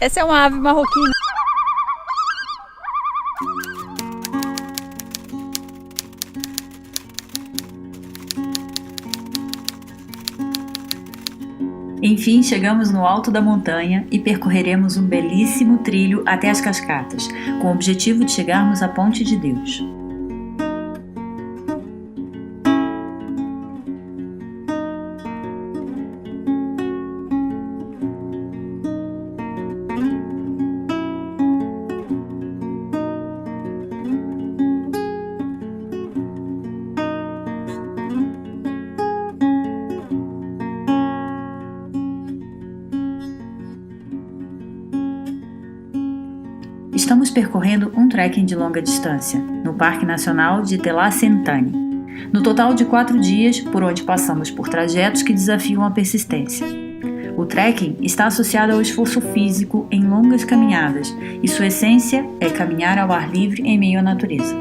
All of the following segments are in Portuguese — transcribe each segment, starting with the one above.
Essa é uma ave marroquina. Enfim, chegamos no alto da montanha e percorreremos um belíssimo trilho até as cascatas, com o objetivo de chegarmos à Ponte de Deus. Estamos percorrendo um trekking de longa distância, no Parque Nacional de Tela Sentani. No total de 4 dias, por onde passamos por trajetos que desafiam a persistência. O trekking está associado ao esforço físico em longas caminhadas, e sua essência é caminhar ao ar livre em meio à natureza.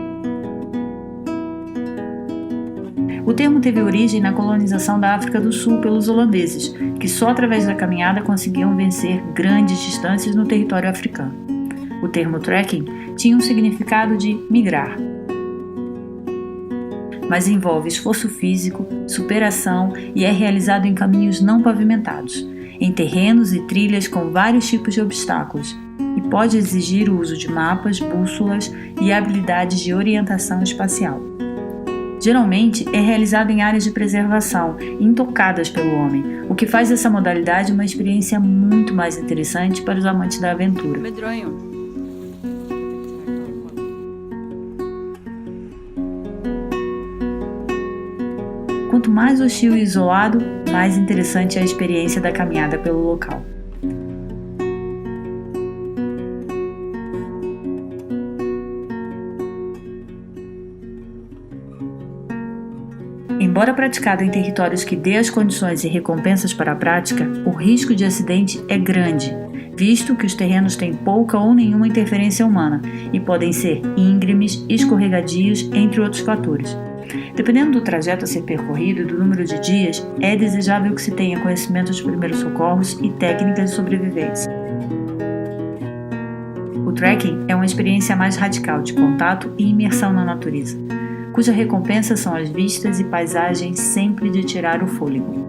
O termo teve origem na colonização da África do Sul pelos holandeses, que só através da caminhada conseguiam vencer grandes distâncias no território africano. O termo trekking tinha um significado de migrar, mas envolve esforço físico, superação e é realizado em caminhos não pavimentados, em terrenos e trilhas com vários tipos de obstáculos, e pode exigir o uso de mapas, bússolas e habilidades de orientação espacial. Geralmente é realizado em áreas de preservação, intocadas pelo homem, o que faz essa modalidade uma experiência muito mais interessante para os amantes da aventura. Medronho. Quanto mais hostil e isolado, mais interessante é a experiência da caminhada pelo local. Embora praticado em territórios que dê as condições e recompensas para a prática, o risco de acidente é grande, visto que os terrenos têm pouca ou nenhuma interferência humana e podem ser íngremes, escorregadios, entre outros fatores. Dependendo do trajeto a ser percorrido e do número de dias, é desejável que se tenha conhecimento de primeiros socorros e técnicas de sobrevivência. O trekking é uma experiência mais radical de contato e imersão na natureza, cuja recompensa são as vistas e paisagens sempre de tirar o fôlego.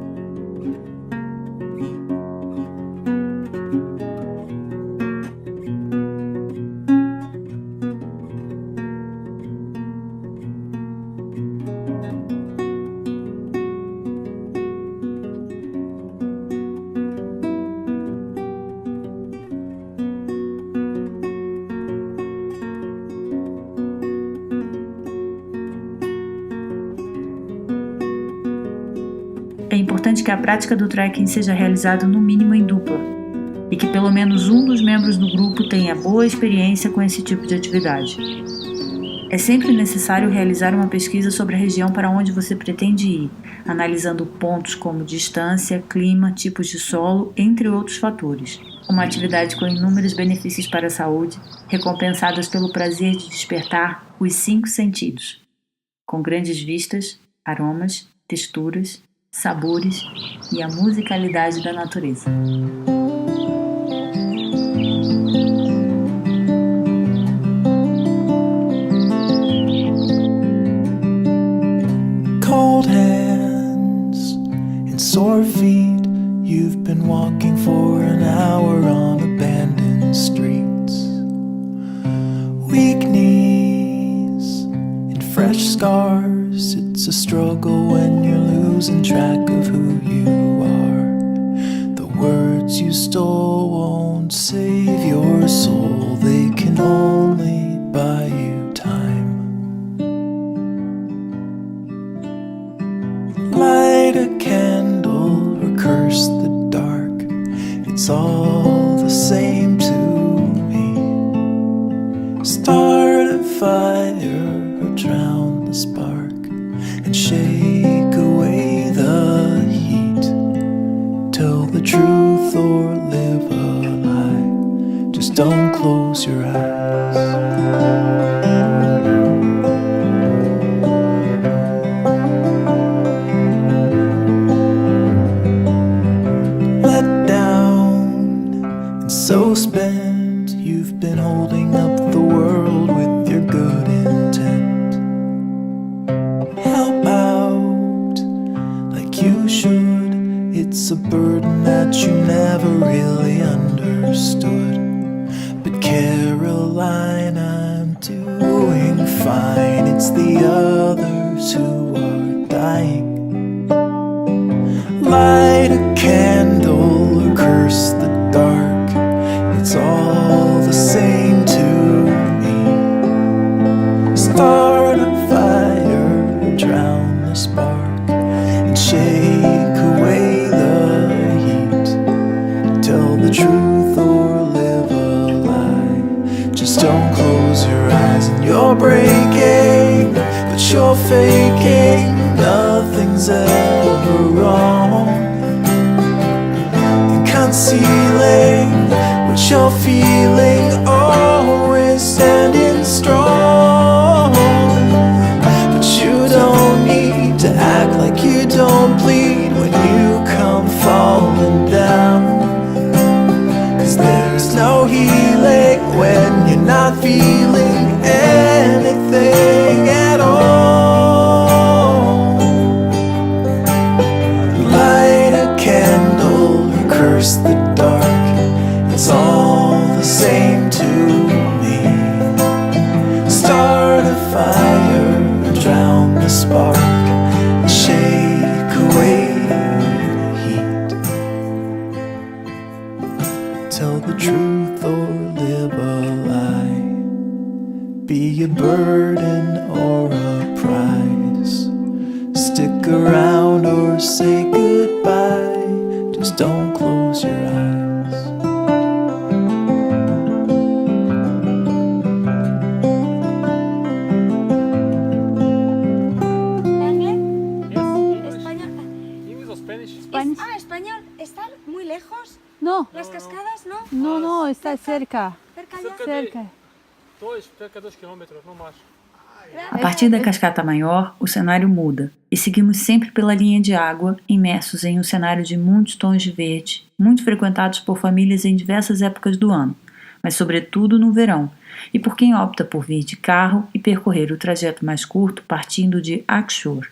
É importante que a prática do trekking seja realizada no mínimo em dupla e que pelo menos um dos membros do grupo tenha boa experiência com esse tipo de atividade. É sempre necessário realizar uma pesquisa sobre a região para onde você pretende ir, analisando pontos como distância, clima, tipos de solo, entre outros fatores. Uma atividade com inúmeros benefícios para a saúde, recompensadas pelo prazer de despertar os 5 sentidos, com grandes vistas, aromas, texturas, sabores e a musicalidade da natureza. Cold hands and sore feet, you've been walking for an hour on abandoned streets. Weak knees and fresh scars, it's a struggle when you're losing track of who you are. The words you stole won't save your soul, they can only buy you time. Light a candle or curse the dark, it's all the same to me. Start a fire or drown the spark and shake away the heat. Tell the truth or live a lie, just don't close your eyes. So so spent, you've been holding up the world with your good intent. Help out like you should. It's a burden that you never really understood. But Caroline, I'm doing fine. It's the others who are dying. Light a candle or curse the dark, it's all the same to me. Start a fire, drown the spark, and shake away the heat. Tell the truth or live a lie. Just don't close your eyes. And you're breaking, but you're faking. Nothing's ever wrong. And concealing what you're feeling, always standing strong. But you don't need to act like you don't bleed when you come falling down. 'Cause there's no healing when you're not feeling anything at all. Light a candle or curse the dark, it's all the same to me. Start a fire or drown the spark, and shake away the heat. Tell the truth or live a lie. Be a burden or a prize. Stick around or say goodbye. Just don't close your eyes. Español. English or Spanish? Spanish. Español. ¿Están muy lejos? No, ¿Las cascadas, no? no, está cerca. ¿Cerca ya? Cerca. Cerca de 2 km, no mais. A partir da cascata maior, o cenário muda e seguimos sempre pela linha de água, imersos em um cenário de muitos tons de verde, muito frequentados por famílias em diversas épocas do ano, mas sobretudo no verão, e por quem opta por vir de carro e percorrer o trajeto mais curto partindo de Akshur.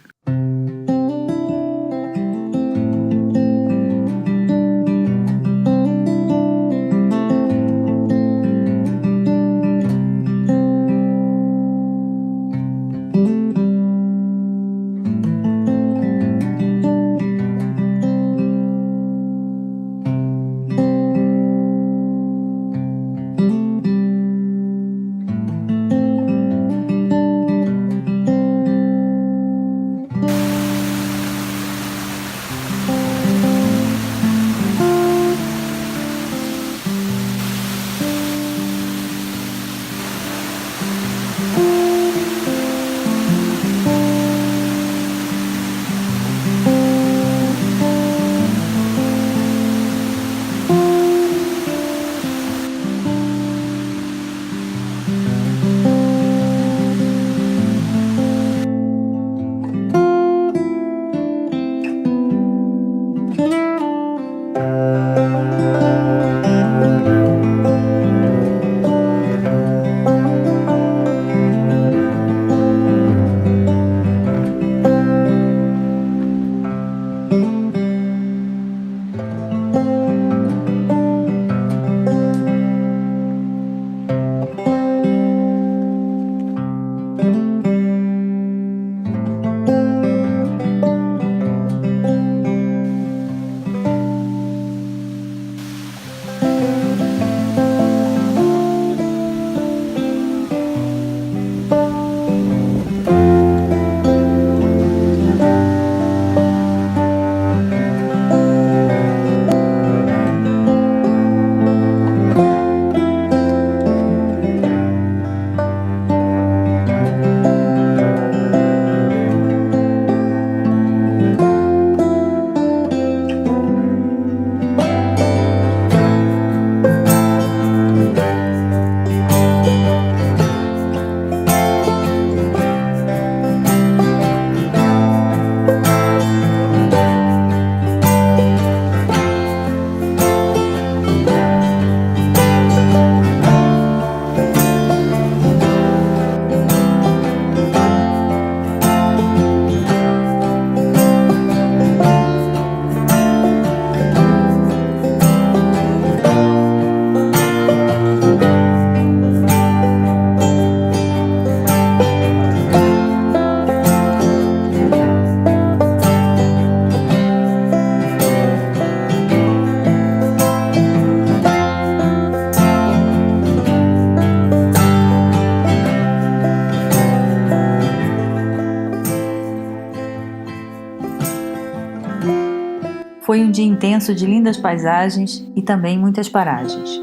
Foi um dia intenso de lindas paisagens e também muitas paragens.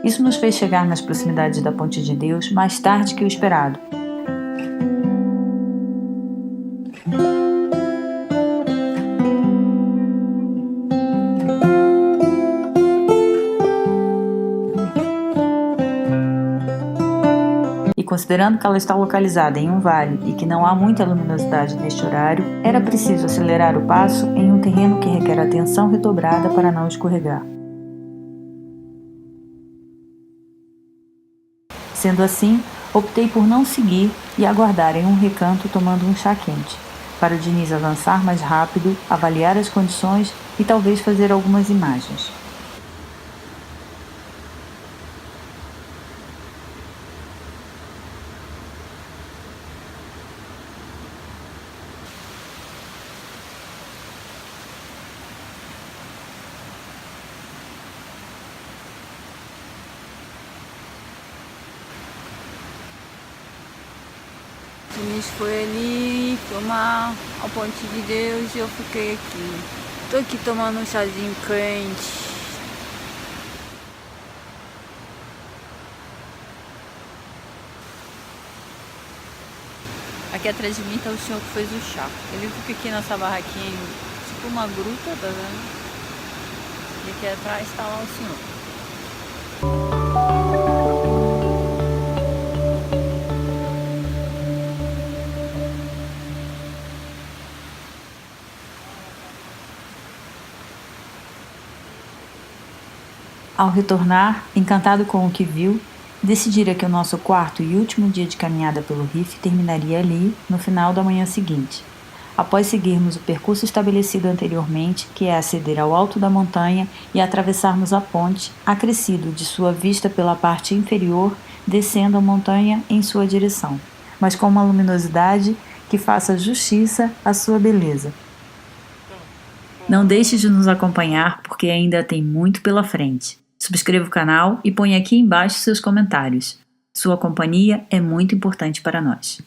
Isso nos fez chegar nas proximidades da Ponte de Deus mais tarde que o esperado. E considerando que ela está localizada em um vale e que não há muita luminosidade neste horário, era preciso acelerar o passo em um terreno que requer atenção redobrada para não escorregar. Sendo assim, optei por não seguir e aguardar em um recanto tomando um chá quente, para o Diniz avançar mais rápido, avaliar as condições e talvez fazer algumas imagens. Diniz foi ali tomar a Ponte de Deus e eu fiquei aqui. Tô aqui tomando um chazinho quente. Aqui atrás de mim tá o senhor que fez o chá. Ele fica aqui nessa barraquinha, tipo uma gruta, tá vendo? E aqui atrás tá lá o senhor. Ao retornar, encantado com o que viu, decidira que o nosso quarto e último dia de caminhada pelo Rif terminaria ali, no final da manhã seguinte. Após seguirmos o percurso estabelecido anteriormente, que é aceder ao alto da montanha e atravessarmos a ponte, acrescido de sua vista pela parte inferior, descendo a montanha em sua direção, mas com uma luminosidade que faça justiça à sua beleza. Não deixe de nos acompanhar, porque ainda tem muito pela frente. Subscreva o canal e ponha aqui embaixo seus comentários. Sua companhia é muito importante para nós.